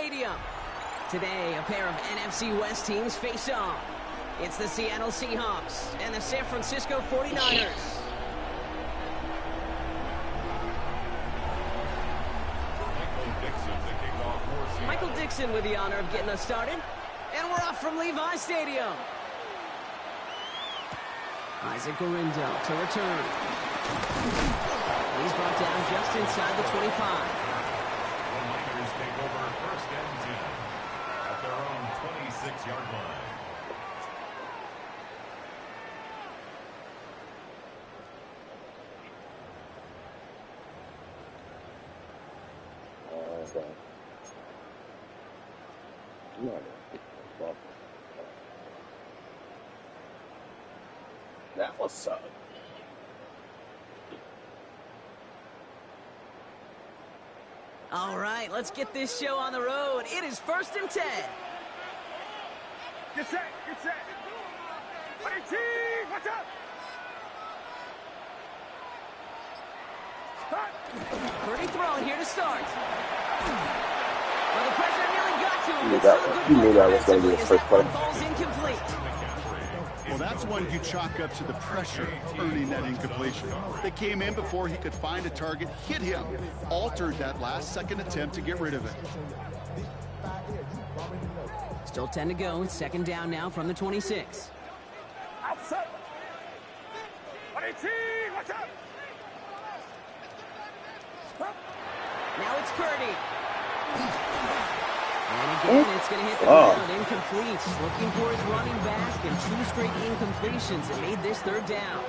Stadium. Today, a pair of NFC West teams face off. It's the Seattle Seahawks and the San Francisco 49ers. Michael Dixon with the honor of getting us started. And we're off from Levi Stadium. Isaac Guerrero to return. He's brought down just inside the 25. The Niners take over first and 10 at their own 26-yard line. That was suck. All right, let's get this show on the road. It is 1st and 10. Get set, get set. 18, watch out. Pretty thrown here to start. Well, the pressure nearly got to him. You knew that was going to be his first play. Ball's incomplete. Well, that's one you chalk up to the pressure earning that incompletion. They came in before he could find a target, hit him, altered that last-second attempt to get rid of it. Still 10 to go. It's 2nd down now from the 26. Outside. 18, watch out. Now it's Purdy. And again, it's going to hit the ground. Incomplete. Looking for his running back, and 2 straight incompletions. It made this 3rd down.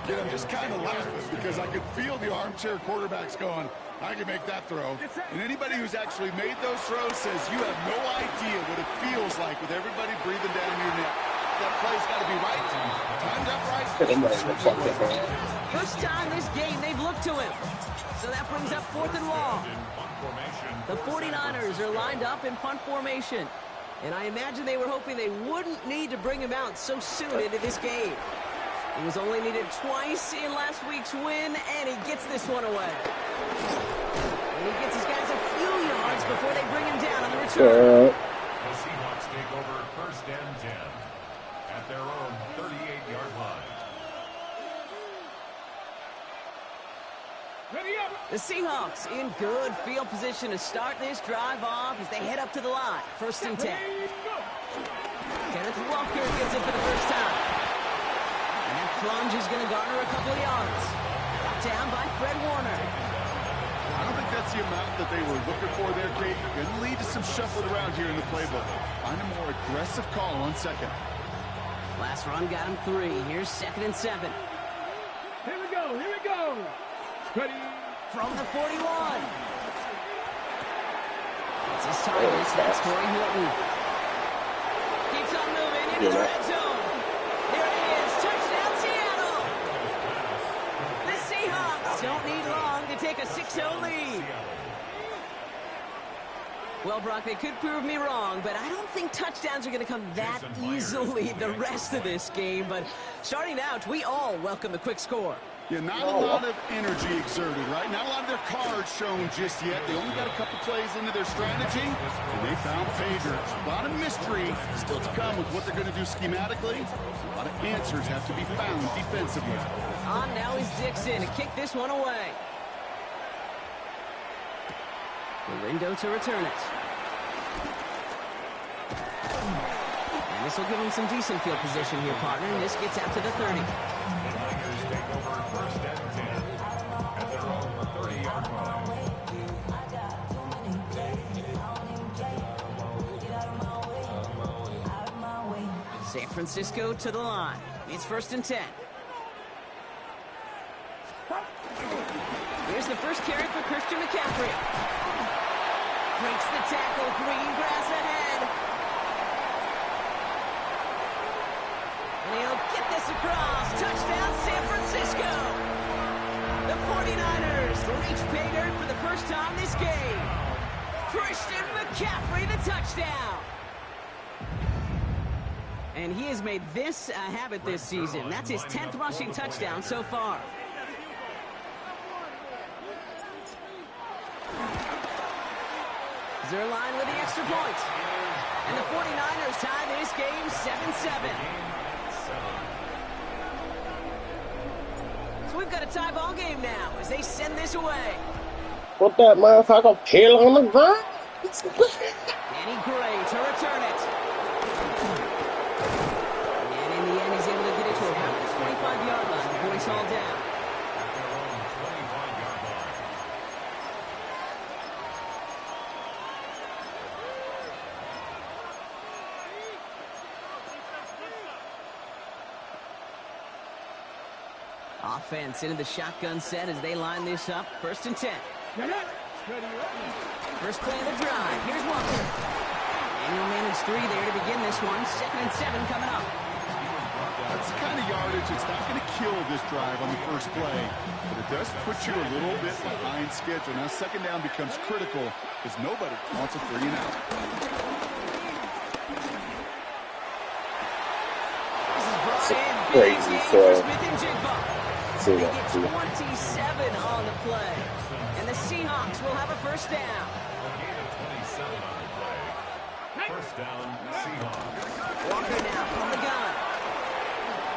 Kid, I'm just kind of laughing because I could feel the armchair quarterbacks going, I can make that throw. And anybody who's actually made those throws says you have no idea what it feels like with everybody breathing down your neck. That play's got to be right. Timed up right. First time this game they've looked to him. So that brings up 4th and long. The 49ers are lined up in punt formation. And I imagine they were hoping they wouldn't need to bring him out so soon into this game. He was only needed twice in last week's win, and he gets this one away. And he gets his guys a few yards before they bring him down on the return. The Seahawks take over first and 10 at their own 38-yard line. The Seahawks in good field position to start this drive off as they head up to the line. 1st and 10. Kenneth Walker gets it for the first time. And that plunge is going to garner a couple of yards. Brought down by Fred Warner. I don't think that's the amount that they were looking for there, Kate. Going to lead to some shuffling around here in the playbook. Find a more aggressive call on 2nd. Last run got him 3. Here's 2nd and 7. Here we go, here we go. Ready. From the 41. It's his target. That's Torrey Horton. Keeps on moving into the red zone. There it is. Touchdown, Seattle. The Seahawks don't need long to take a 6-0 lead. Well, Brock, they could prove me wrong, but I don't think touchdowns are going to come that easily the rest of this game. But starting out, we all welcome the quick score. Yeah, not a lot of energy exerted, right? Not a lot of their cards shown just yet. They only got a couple plays into their strategy, and they found pay dirt. A lot of mystery still to come with what they're going to do schematically. A lot of answers have to be found defensively. On now is Dixon to kick this one away. Guerrero to return it. And this will give him some decent field position here, partner. And this gets out to the 30. San Francisco to the line. It's 1st and 10. Here's the first carry for Christian McCaffrey. Breaks the tackle. Green grass ahead. And he'll get this across. Touchdown, San Francisco. The 49ers reach pay dirt for the first time this game. Christian McCaffrey, the touchdown. And he has made this a habit this season. That's his 10th rushing touchdown so far. They're aligned with the extra point. And the 49ers tie this game 7-7. So we've got a tie ball game now as they send this away. Put that motherfucker pill on the ground. Danny Gray to return it. And in the end, he's able to get it to about the 25-yard line before he's hauled down. Offense into the shotgun set as they line this up. 1st and 10. First play of the drive. Here's Walker. And he'll manage 3 there to begin this one. 2nd and 7 coming up. That's the kind of yardage that's not going to kill this drive on the first play, but it does put you a little bit behind schedule. Now 2nd down becomes critical because nobody wants a 3 and out. This is brought in. Crazy for throw. Smith and Jigba. See They that, get see that. 27 on the play. And the Seahawks will have a 1st down. First down, Seahawks. Walker now from the gun.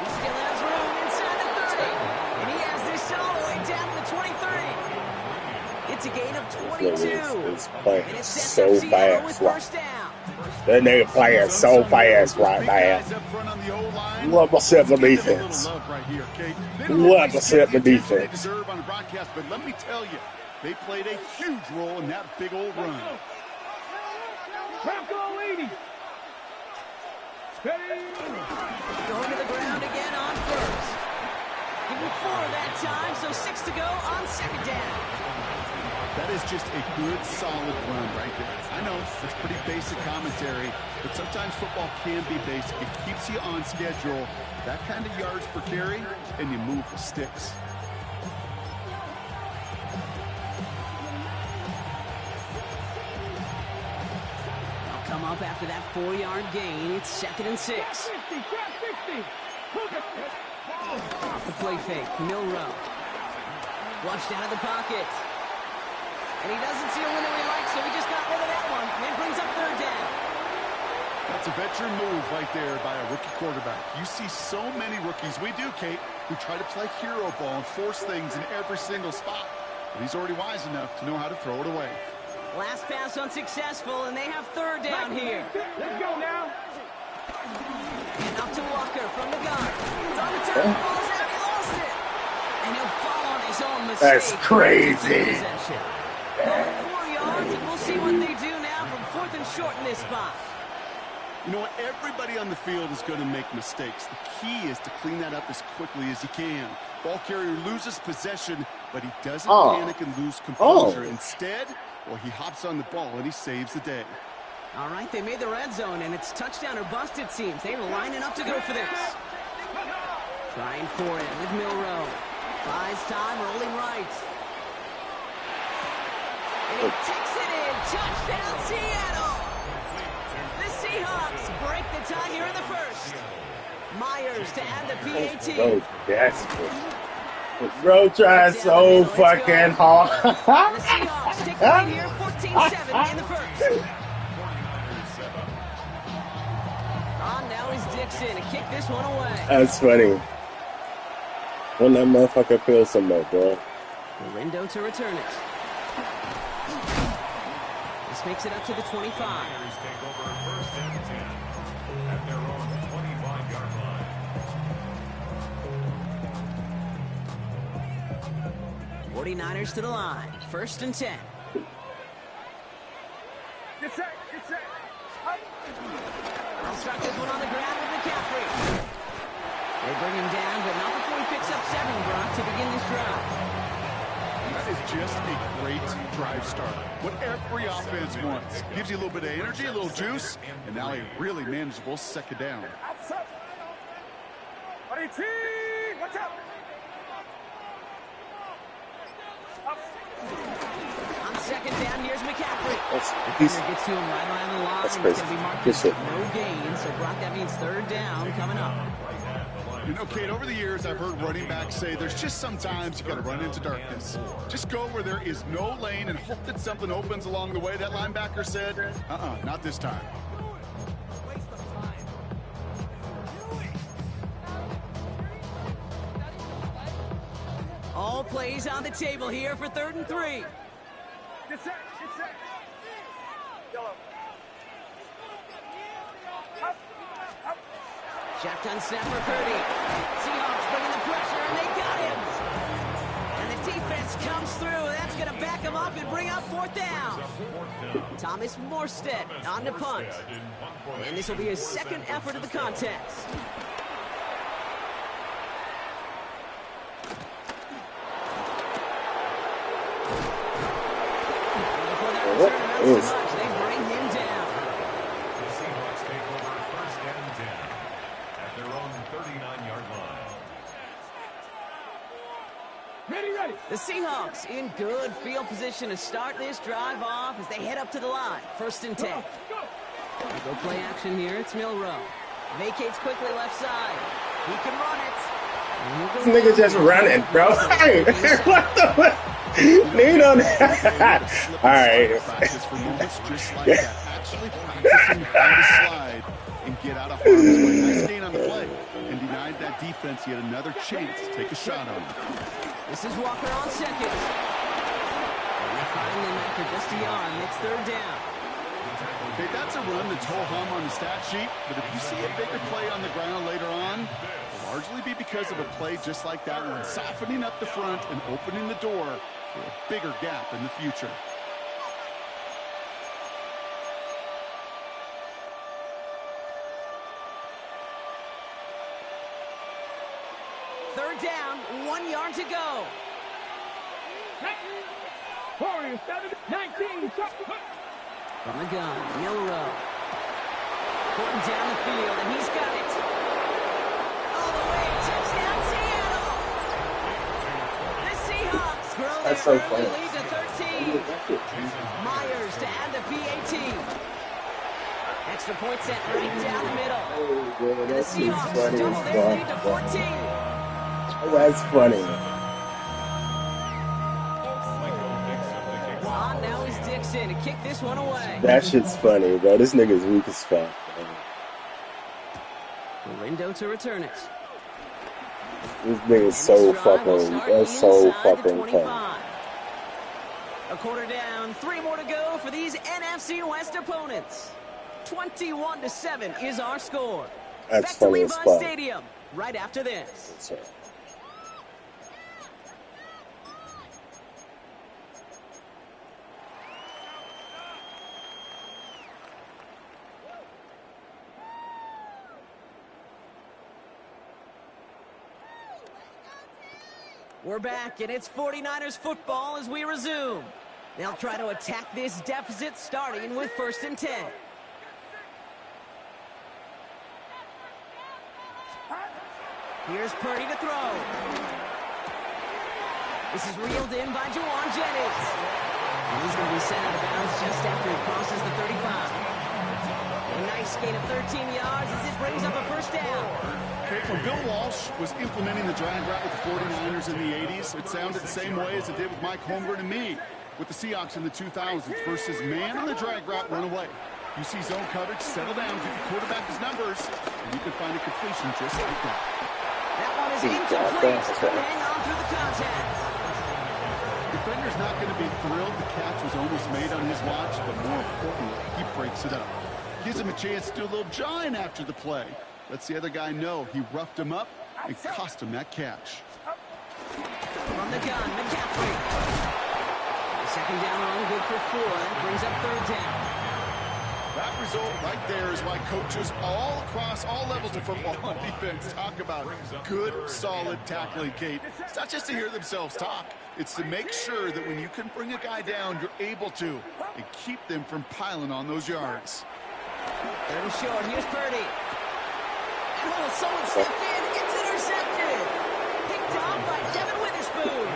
He still has room inside the 30. And he has this all the way down to the 23. It's a gain of 22. It's playing And it sets so up Seattle with fast. 1st down. That nigga playing so fast right now. What was up the defense? What was up the defense? But let me tell you, they played a huge role in that big old run. Bronco 80. Steady. Going to the ground again on 1st. Give him 4 that time, so 6 to go on 2nd down. That is just a good, solid run right there. I know it's pretty basic commentary, but sometimes football can be basic. It keeps you on schedule. That kind of yards per carry, and you move the sticks. They'll come up after that 4-yard gain. It's 2nd and 6. 50, 60. Off the play fake, Milrow. Flushed out of the pocket. And he doesn't see a window he likes, so he just got rid of that one. And it brings up 3rd down. That's a veteran move right there by a rookie quarterback. You see so many rookies, we do, Kate, who try to play hero ball and force things in every single spot. But he's already wise enough to know how to throw it away. Last pass unsuccessful, and they have 3rd down here. Let's go now. And off to Walker from the gun. It's on the turn. Ball's out. He lost it. And he'll fall on his own mistake. That's crazy. 4 yards, and we'll see what they do now from 4th and short in this spot. You know what? Everybody on the field is going to make mistakes. The key is to clean that up as quickly as you can. Ball carrier loses possession, but he doesn't panic and lose composure. Instead, well, he hops on the ball and he saves the day. All right, they made the red zone, and it's touchdown or bust, it seems. They were lining up to go for this. Trying for it with Milrow. Buys time, rolling right. And he takes it in. Touchdown, Seattle. The Seahawks break the tie here in the 1st. Myers to add the PAT. Bro, desperate. Bro trying so fucking hard. The Seahawks take the lead here, 14-7 in the 1st. Now is Dixon to kick this one away. That's funny. When that motherfucker feels so much, bro. Lindo to return it. This makes it up to the 25. Take over 1st and 10 at their own 25-yard line. 49ers to the line. 1st and 10. Get set. They'll start this one on the ground with McCaffrey. They bring him down, but not before he picks up 7, Brock, to begin this drive. That is just a great drive starter. What every offense wants. Gives you a little bit of energy, a little juice, and now a really manageable 2nd down. Outside. Watch out. On 2nd down, here's McCaffrey. He's Gets to him right around the line. That's It's crazy. going to be marked Good as shit. no gain, so Brock, that means 3rd down coming up. Right at the line You know, Kate, over the years, I've heard running backs say there's just sometimes you got to run into darkness. Just go where there is no lane and hope that something opens along the way. That linebacker said, not this time. All plays on the table here for 3rd and 3. Get set. Get set. Shotgun snap for Purdy. Seahawks bringing the pressure, and they got him. And the defense comes through. That's going to back him up and bring up 4th down. Thomas Morstead on the punt. And this will be his 2nd effort of the contest. Before that return amounts to much, they bring him down. The Seahawks take over 1st and 10 at their own 39-yard line. Ready. The Seahawks in good field position to start this drive off as they head up to the line. 1st and 10. Go play action here. It's Milrow. Vacates quickly left side. He can run it. This nigga just running, bro. Hey, what the? Lean on that. All right. Practice for moments just like that. Actually practicing how to slide and get out of harm's way. Nice gain on the play. And denied that defense yet another chance to take a shot on him. This is Walker on 2nd. And they find them after just a yard. And it's 3rd down. Okay, that's a run that's ho-hum on the stat sheet, but if you see a bigger play on the ground later on, it'll largely be because of a play just like that one, softening up the front and opening the door for a bigger gap in the future. Third down, 1 yard to go. Warriors, 19. From the gun, Milrow. Putting down the field, and he's got it. All the way, touchdown Seattle! The Seahawks grow That's their so funny. early lead to 13. Myers to add the PAT. Extra point set right down the middle. And the Seahawks double their lead to 14. That's funny. On now is Dixon to kick this one away. That shit's funny, bro. This nigga's weak as fuck. Lindo to return it. This nigga's so fucking. That's so fucking funny. A quarter down, 3 more to go for these NFC West opponents. 21-7 is our score. That's Back to funny as Levi fuck. Stadium right after this. Sorry. We're back, and it's 49ers football as we resume. They'll try to attack this deficit starting with 1st and 10. Here's Purdy to throw. This is reeled in by Juwan Jennings. And he's going to be sent out of bounds just after he crosses the 35. A nice gain of 13 yards as it brings up a 1st down. Okay, when Bill Walsh was implementing the drag route with the 49ers in the 80s, it sounded the same way as it did with Mike Holmgren and me with the Seahawks in the 2000s versus man on the drag route, run away. You see zone coverage, settle down, give the quarterback his numbers, and you can find a completion just like that. That one is incomplete. Hang on through the contact. Defender's not going to be thrilled the catch was almost made on his watch, but more importantly, he breaks it up. Gives him a chance to do a little jawing after the play. Lets the other guy know he roughed him up and cost him that catch. From the gun, McCaffrey. Second down run, good for 4. That brings up 3rd down. That result right there is why coaches all across all levels of football on defense talk about good, solid tackling, Kate. It's not just to hear themselves talk. It's to make sure that when you can bring a guy down, you're able to, and keep them from piling on those yards. 3rd and short, here's Purdy. Oh, someone stepped in. It's intercepted. Picked off by Devin Witherspoon.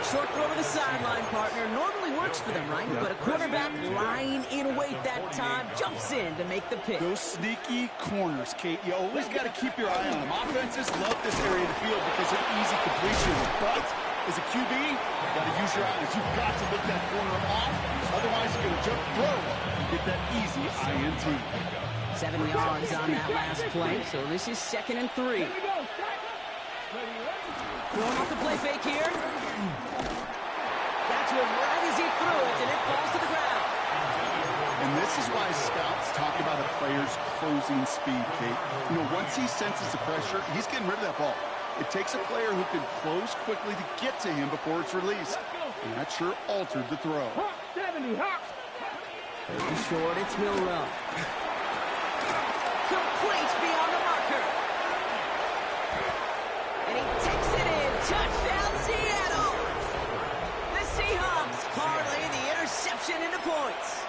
Short throw to the sideline, partner. Normally works for them, right? Yep. But a quarterback lying in wait that time jumps in to make the pick. Those sneaky corners, Kate, you always got to keep your eye on them. Offenses love this area of the field because they're easy completions. But as a QB, you got to use your eyes. You've got to look that corner off. Otherwise, you're going to jump throw and get that easy INT. 7 yards on that last play, so this is 2nd and 3. Throwing off the play fake here. That's one right as he threw it, and it falls to the ground. And this is why scouts talk about a player's closing speed, Kate. You know, once he senses the pressure, he's getting rid of that ball. It takes a player who can close quickly to get to him before it's released. And that sure altered the throw. 70, hop. Short, it's Milrow. Complete beyond the marker. And he takes it in. Touchdown, Seattle. The Seahawks parlay the interception into points.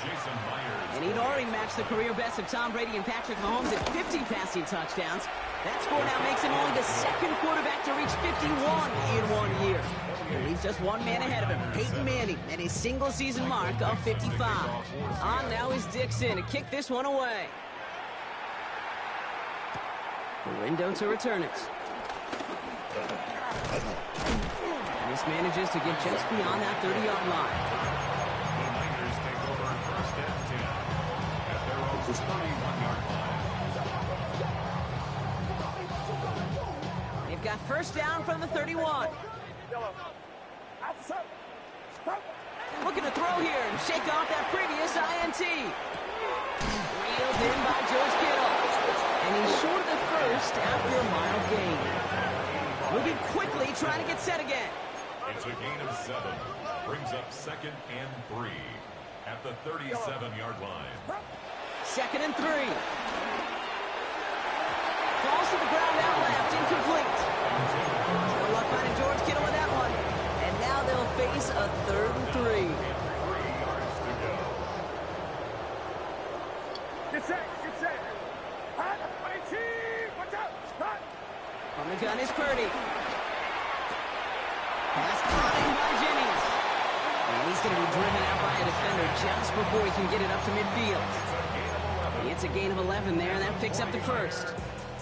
Jason Myers. And he'd already matched the career best of Tom Brady and Patrick Mahomes at 50 passing touchdowns. That score now makes him only the 2nd quarterback to reach 51 in 1 year. And leaves just one man ahead of him, Peyton Manning, at his single-season mark of 55. On now is Dixon to kick this one away. Window to return it. And this manages to get just beyond that 30-yard line. The Niners take over 1st and 10 at their own 31-yard line. They've got 1st down from the 31. Looking to throw here and shake off that previous INT. Reeled in by George Kittle. And he's short of the 1st after a mild gain. Moving quickly, trying to get set again. It's a gain of 7. Brings up 2nd and 3 at the 37-yard line. 2nd and 3. Falls to the ground out left, incomplete. No luck finding George Kittle with that one. And now they'll face a 3rd and 3. 3 yards to go. Get set, get set. Hot, 18, watch out, hot. On the gun is Purdy. Pass caught in by Jennings. And he's going to be driven out by a defender just before he can get it up to midfield. It's a gain of 11 there, and that picks up the 1st.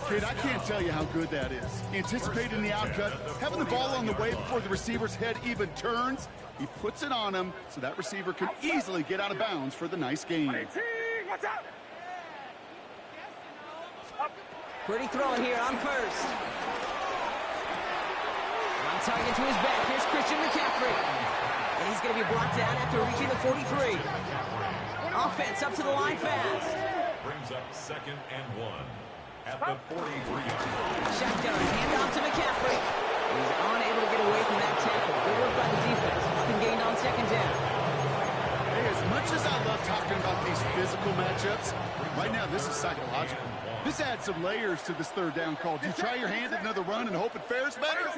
Kid, I can't tell you how good that is. Anticipating the outcut, having the ball on the way before the receiver's head even turns, he puts it on him so that receiver can easily get out of bounds for the nice gain. 18, watch out. Purdy throwing here on 1st. On target to his back. Here's Christian McCaffrey. And he's going to be brought down after reaching the 43. Offense up to the line fast. Brings up 2nd and 1 at the 43-yard line. Shotgun, handoff to McCaffrey. He's unable to get away from that tackle. Good work by the defense. Nothing gained on 2nd down. Hey, as much as I love talking about these physical matchups, right now this is psychological. This adds some layers to this 3rd down call. Do you try your hand at another run and hope it fares better?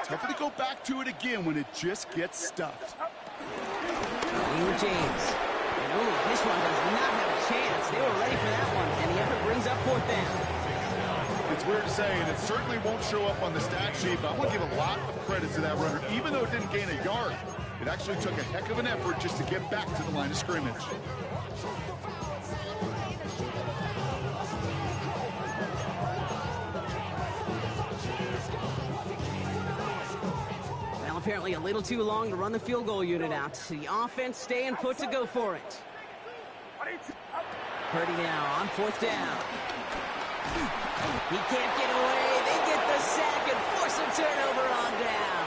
Tougher to go back to it again when it just gets stuffed. Playing with James. And oh, this one does not have a chance. They were ready for that one, and the effort brings up 4th down. It's weird to say, and it certainly won't show up on the stat sheet, but I want to give a lot of credit to that runner. Even though it didn't gain a yard, it actually took a heck of an effort just to get back to the line of scrimmage. Well, apparently a little too long to run the field goal unit out. The offense staying put to go for it. Purdy now on 4th down. He can't get away. They get the sack and force a turnover on down.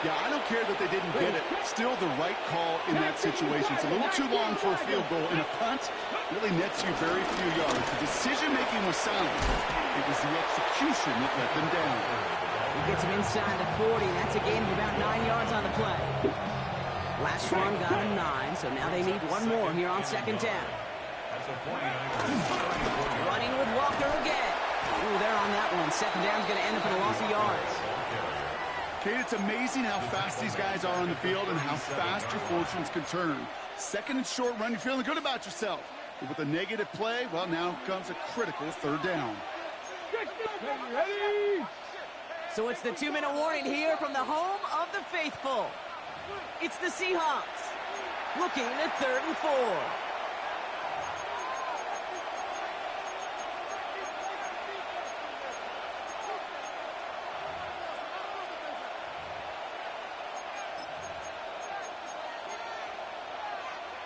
Yeah, I don't care that they didn't get it. Still the right call in that situation. It's a little too long for a field goal, and a punt really nets you very few yards. The decision-making was sound. It was the execution that let them down. He gets him inside the 40. That's a gain of about 9 yards on the play. Last run got him 9, so now they need one more here on 2nd down. Running with Walker again. Ooh, they're on that one. 2nd down's going to end up in a loss of yards. Kate, it's amazing how fast these guys are on the field and how fast your fortunes can turn. 2nd and short run, you're feeling good about yourself. But with a negative play, well, now comes a critical 3rd down. Ready? So it's the 2-minute warning here from the home of the faithful. It's the Seahawks looking at 3rd and 4.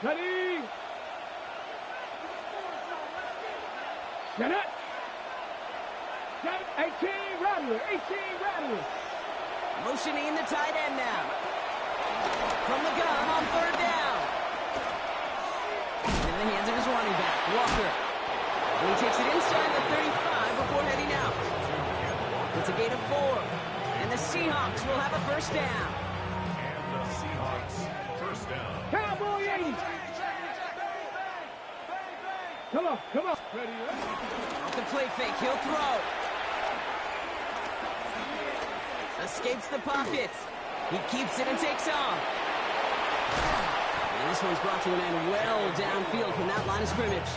Ready? Set it. Set 18 Rattler. 18 Rattler. Motioning the tight end now. From the gun on 3rd down. In the hands of his running back, Walker. And he takes it inside the 35 before heading out. It's a gain of 4. And the Seahawks will have a 1st down. And the Seahawks 1st down. Cowboy 80. Come on, come on. Ready? Off the play fake, he'll throw. Escapes the pocket. He keeps it and takes off. And this one's brought to an end well downfield from that line of scrimmage.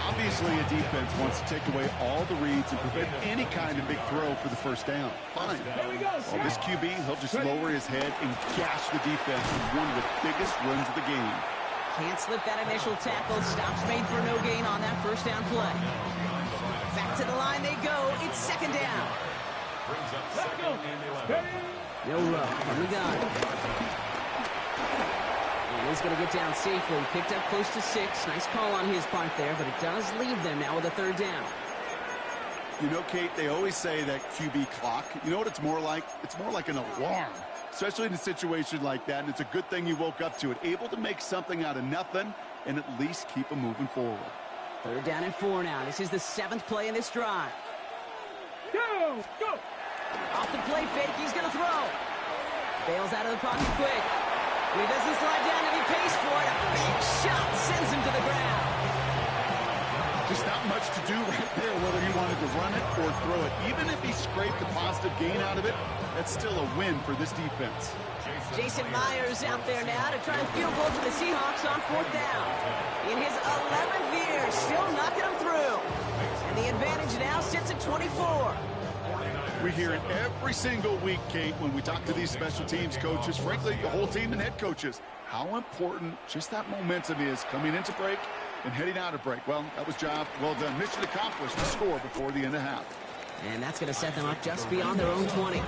Obviously, a defense wants to take away all the reads and prevent any kind of big throw for the 1st down. Fine. Well, this QB, he'll just lower his head and gash the defense in one of the biggest runs of the game. Can't slip that initial tackle. Stops made for no gain on that 1st down play. Back to the line they go. It's 2nd down. Brings up 2nd and 11. No run from the gun. And he's going to get down safely. Picked up close to 6. Nice call on his part there, but it does leave them now with a 3rd down. You know, Kate, they always say that QB clock. You know what it's more like? It's more like an alarm, especially in a situation like that, and it's a good thing you woke up to it. Able to make something out of nothing and at least keep them moving forward. 3rd down and 4 now. This is the 7th play in this drive. Go! Go! Off the play fake, he's going to throw. Bails out of the pocket quick. He doesn't slide down and he pays for it. A big shot sends him to the ground. Just not much to do right there, whether he wanted to run it or throw it. Even if he scraped a positive gain out of it, that's still a win for this defense. Jason Myers out there now to try and field goal for the Seahawks on 4th down. In his 11th year, still knocking them through. And the advantage now sits at 24. We hear it every single week, Kate, when we talk to these special teams coaches, frankly, the whole team and head coaches, how important just that momentum is coming into break and heading out of break. Well, that was job well done. Mission accomplished to score before the end of half. And that's going to set them up just beyond their own 20. The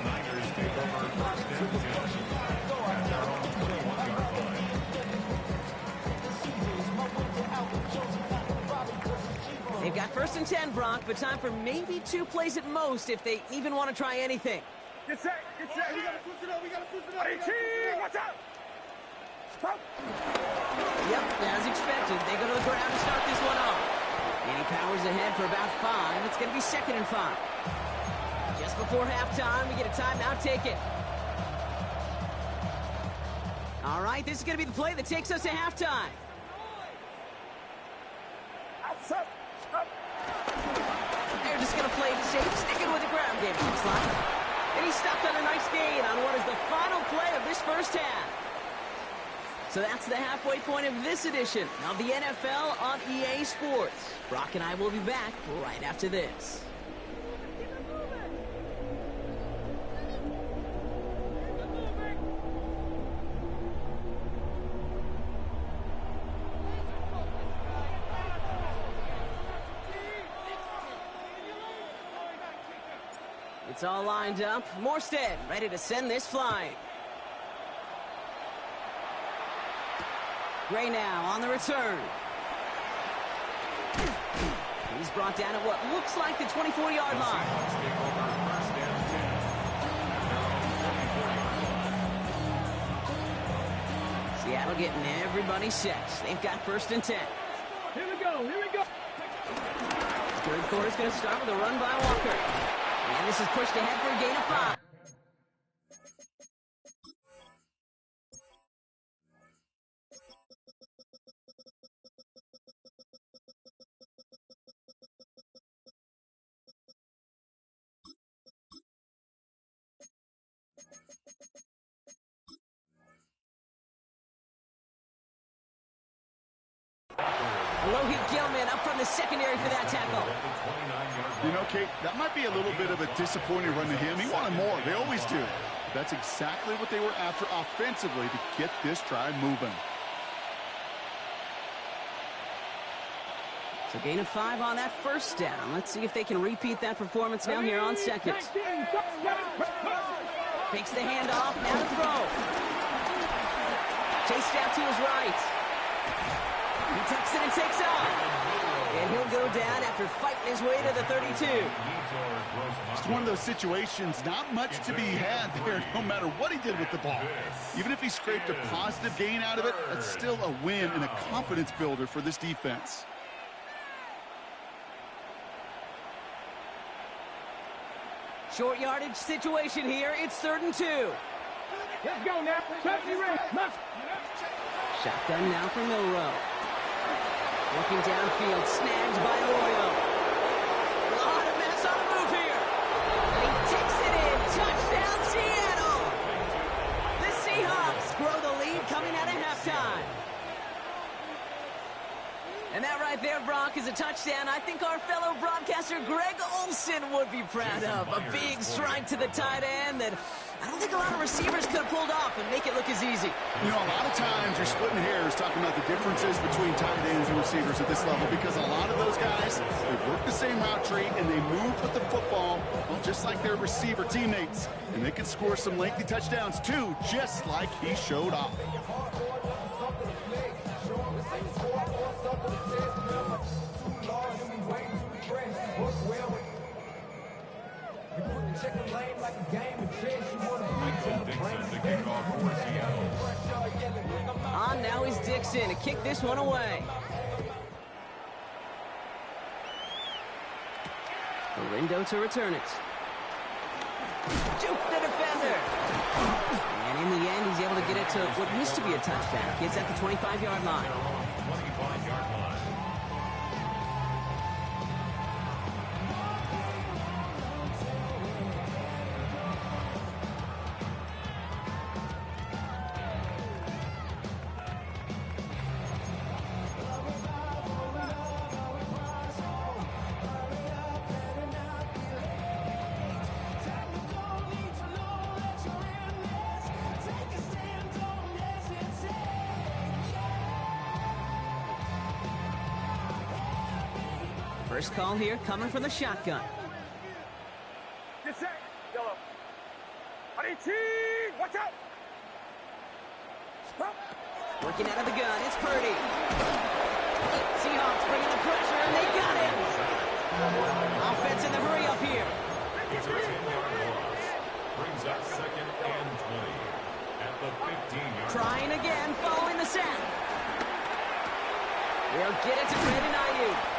Niners take over 1st and 10 at their own 21-yard line. They've got 1st and 10, Brock, but time for maybe 2 plays at most if they even want to try anything. Get set! Get set! We gotta switch it up! We gotta switch it up! 18! Watch out! Stop! Yep, as expected, they go to the ground to start this one off. And he powers ahead for about 5. It's going to be 2nd and 5. Just before halftime, we get a timeout taken. All right, this is going to be the play that takes us to halftime. Outside! Up! They're just going to play it safe, sticking with the ground game, it looks like. And he stopped on a nice gain on what is the final play of this 1st half. So that's the halfway point of this edition of the NFL on EA Sports. Brock and I will be back right after this. It's all lined up. Morstead ready to send this flying. Gray now on the return. He's brought down at what looks like the 24-yard line. Seattle getting everybody set. They've got 1st and 10. Here we go! Here we go! 3rd quarter's going to start with a run by Walker. And this is pushed ahead for a gain of 5. Alohi Gilman up from the secondary for that tackle. You know, Kate, that might be a little bit of a disappointing run to him. He wanted more. They always do. That's exactly what they were after offensively to get this drive moving. So gain of 5 on that first down. Let's see if they can repeat that performance now here on second. Fakes the handoff, now to throw. Chased out to his right. He tucks it and takes off. And he'll go down after fighting his way to the 32. It's one of those situations, not much to be had there, no matter what he did with the ball. Even if he scraped a positive gain out of it, that's still a win and a confidence builder for this defense. Short yardage situation here. It's 3rd and 2. Let's go now. Shotgun now for Milrow. Looking downfield, snagged by Arroyo. A lot of mess on the move here. And he takes it in. Touchdown, Seattle. The Seahawks grow the lead coming out of halftime. And that right there, Brock, is a touchdown I think our fellow broadcaster Greg Olsen would be proud of. A big strike to the tight end that I don't think a lot of receivers could have pulled off and make it look as easy. You know, a lot of times you're splitting hairs talking about the differences between tight ends and receivers at this level because a lot of those guys, they work the same route tree and they move with the football, well, just like their receiver teammates. And they can score some lengthy touchdowns too, just like he showed off. On now is Dixon to kick this one away. Galindo to return it. Juke the defender. And in the end, he's able to get it to what used to be a touchback. It's at the 25-yard line. 25-yard line. First call here coming from the shotgun. Get set. Yellow. Watch out. Stop. Working out of the gun, it's Purdy. Seahawks bringing the pressure, and they got him. Offense in the hurry up here. It's a 10-yard loss. Brings up 2nd and 20 at the 15-yard line. Trying again, following the sack. They'll get it to Brandon Ayuk.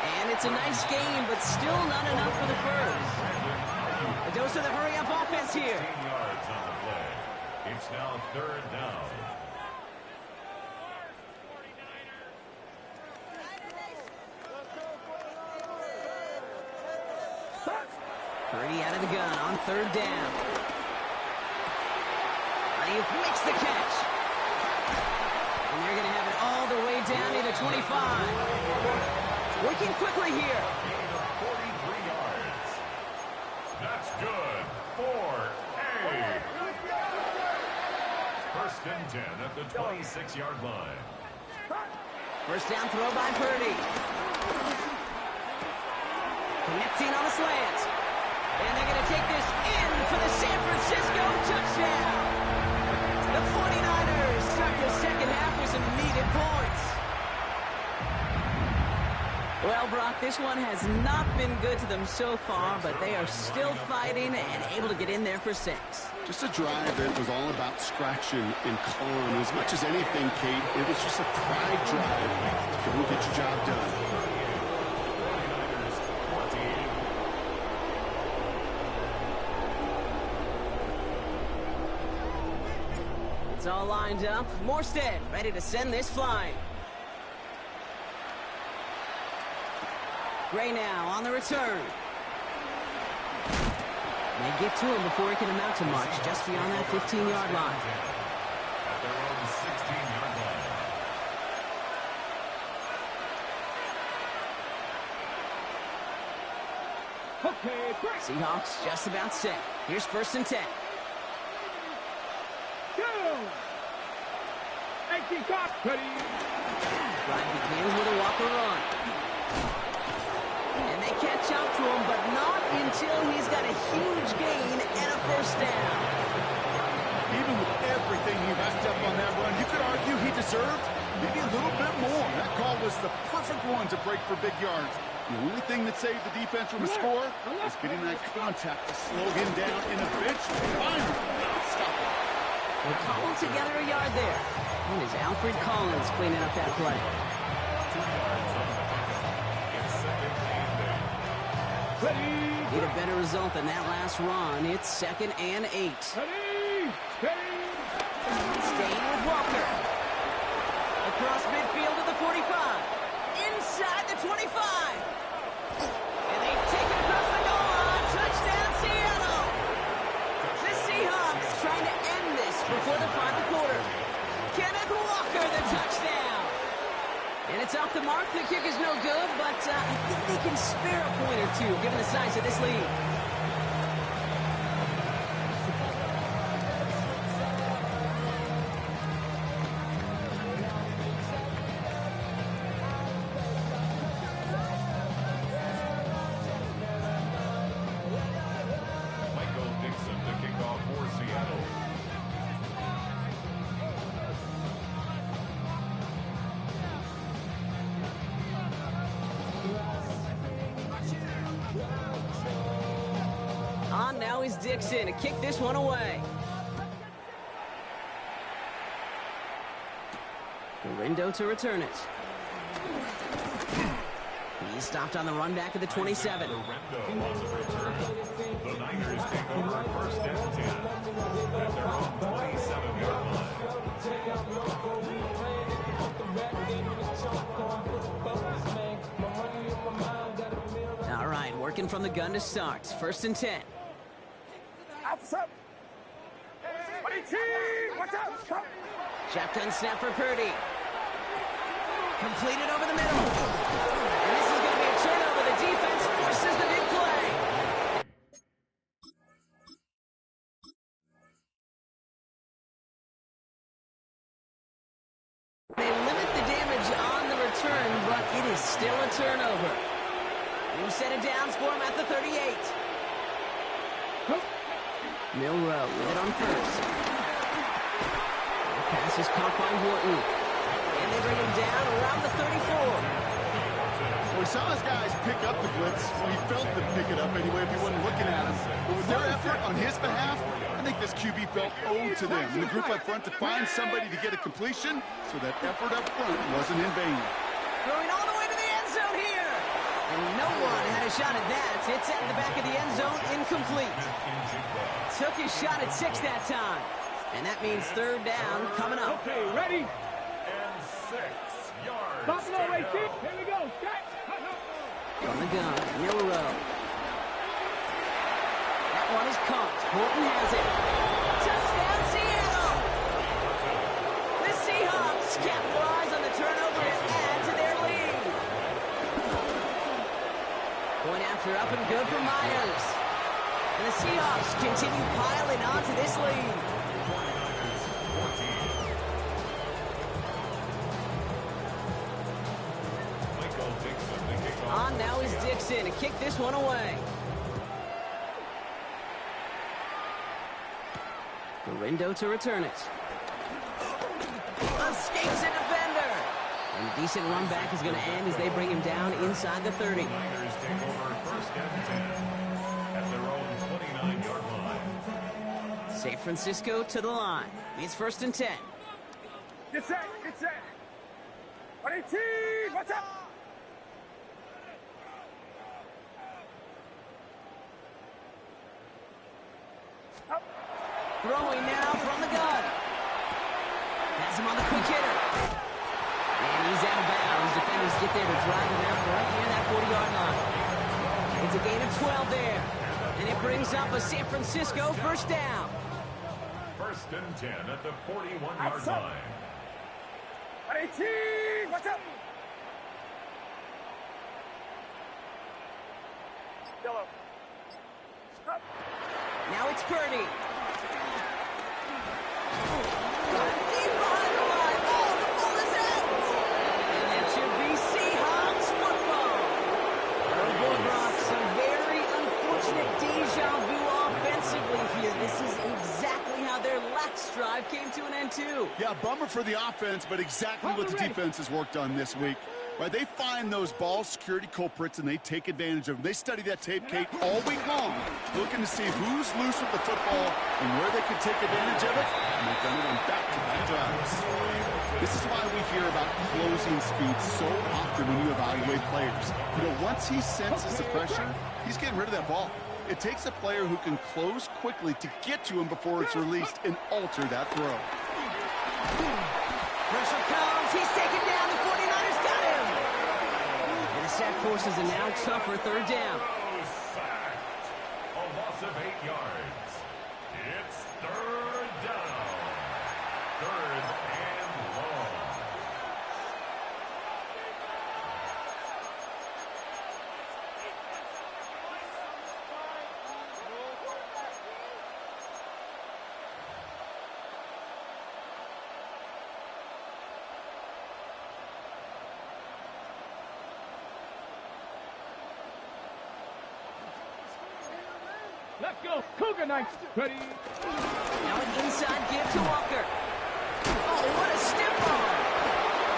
And it's a nice game, but still not enough for the first. A dose of the hurry-up offense here. 15 yards on the play. It's now 3rd down. Purdy out of the gun on 3rd down. Ayuk makes the catch. And they're going to have it all the way down to the 25. Working quickly here. 43 yards. That's good for a 1st and 10 at the 26-yard line. First down throw by Purdy. Connecting on the slant. And they're going to take this in for the San Francisco touchdown. The 49ers start the second half with some needed points. Well, Brock, this one has not been good to them so far, but they are still fighting and able to get in there for 6. Just a drive that was all about scratching and clawing. As much as anything, Kate, it was just a pride drive. Go get your job done. It's all lined up. Morstead ready to send this flying. Gray now on the return. They get to him before he can amount to much, just beyond that 15-yard line. At their own 16-yard line. Okay, break. Seahawks just about set. Here's 1st and 10. Go. Ready. Drive begins with a Walker run. And they catch up to him, but not until he's got a huge gain and a 1st down. Even with everything he racked up on that run, you could argue he deserved maybe a little bit more. That call was the perfect one to break for big yards. The only thing that saved the defense from a score is getting that contact to slow him down and eventually, finally, stop it. They're calling together a yard there. And is Alfred Collins cleaning up that play. 2 yards on the pickup. It's 2nd and 8. Ready. Need a better result than that last run. It's 2nd and 8. Ready. Ready. Staying with Walker. Across midfield to the 45. Inside the 25. And they take it across the goal line. Touchdown, Seattle. The Seahawks trying to end this before the final quarter. Kenneth Walker, the touchdown. And it's off the mark. The kick is no good, but I think they can spare a point or two, given the size of this lead. Now is Dixon to kick this one away. Garindo to return it. He's stopped on the run back of the 27. The Niners take over 1st and 10 at their own 27-yard line. All right, working from the gun to start. 1st and 10. Shotgun snap for Purdy. Completed over the middle. And this is going to be a turnover. The defense forces the big play. They limit the damage on the return, but it is still a turnover. New set of downs for him at the 38. Milrow with it on 1st. The pass is caught by Horton. And they bring him down around the 34. We saw his guys pick up the blitz. Well, he felt them pick it up anyway if he wasn't looking at him. But with their effort on his behalf, I think this QB felt owed to them. And the group up front to find somebody to get a completion, so that effort up front wasn't in vain. Throwing all the way to the end zone here. And no one had a shot at that. It's at the back of the end zone, incomplete. Took his shot at 6 that time. And that means 3rd down coming up. Okay, ready. And 6 yards. Buffalo, wait, here we go. From the gun, Milrow. That one is caught. Horton has it. Touchdown, Seattle! The Seahawks capitalize on the turnover and add to their lead. Point after up and good for Myers. And the Seahawks continue piling on to this lead. On now is Dixon to kick this one away. Garindo to return it. Escapes a defender. And a decent run back is going to end as they bring him down inside the 30. Niners take over 1st and 10 at their own 29-yard line. San Francisco to the line. It's 1st and 10. Get set, get set. 118, watch out. Throwing now from the gun. Has him on the quick hitter. And he's out of bounds. Defenders get there to drive him out right near that 40-yard line. It's a gain of 12 there. And it brings up a San Francisco 1st down. 1st and 10 at the 41-yard line. 118, watch out. Yellow. Now it's Purdy. Got deep behind the line. Oh, the ball is out. And that should be Seahawks football. Oh, boy, Brock, some very unfortunate deja vu offensively here. This is exactly how their last drive came to an end, too. Yeah, bummer for the offense, but exactly what the defense has worked on this week. Right, they find those ball security culprits, and they take advantage of them. They study that tape, Kate, all week long, looking to see who's loose with the football and where they can take advantage of it, and they've done it on back-to-back drives. This is why we hear about closing speed so often when you evaluate players. You know, once he senses the pressure, he's getting rid of that ball. It takes a player who can close quickly to get to him before it's released and alter that throw. Pressure comes. He's taken down. The 49ers got him. And the sack forces a now tougher third down. Sacked. A loss of 8 yards. It's third down. Third and long. Let's go. Cougar Knights. Ready. Now an inside give to Walker. Oh, what a stiff arm.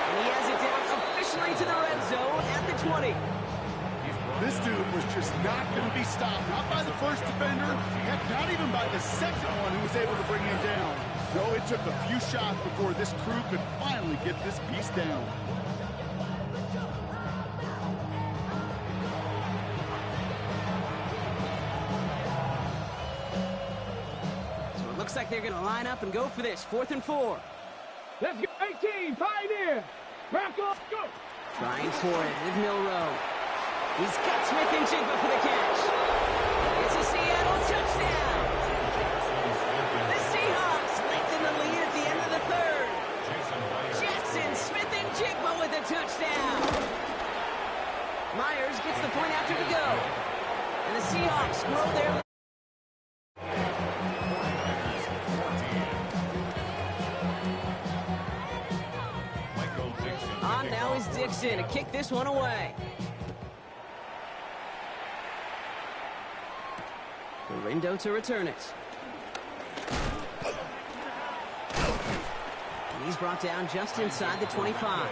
And he has it down officially to the red zone at the 20. This dude was just not going to be stopped, not by the first defender, heck, not even by the second one who was able to bring him down. No, it took a few shots before this crew could finally get this piece down. Looks like they're going to line up and go for this. 4th and 4. Let's go. 18. Pioneer. Rocco. Go. Trying for it with Milrow. He's got Smith-Njigba for the catch. It's a Seattle touchdown. The Seahawks lengthen the lead at the end of the third. Jackson Smith-Njigba with a touchdown. Myers gets the point after to go. And the Seahawks grow their lead. On now is Dixon to kick this one away. Garindo to return it. And he's brought down just inside the 25.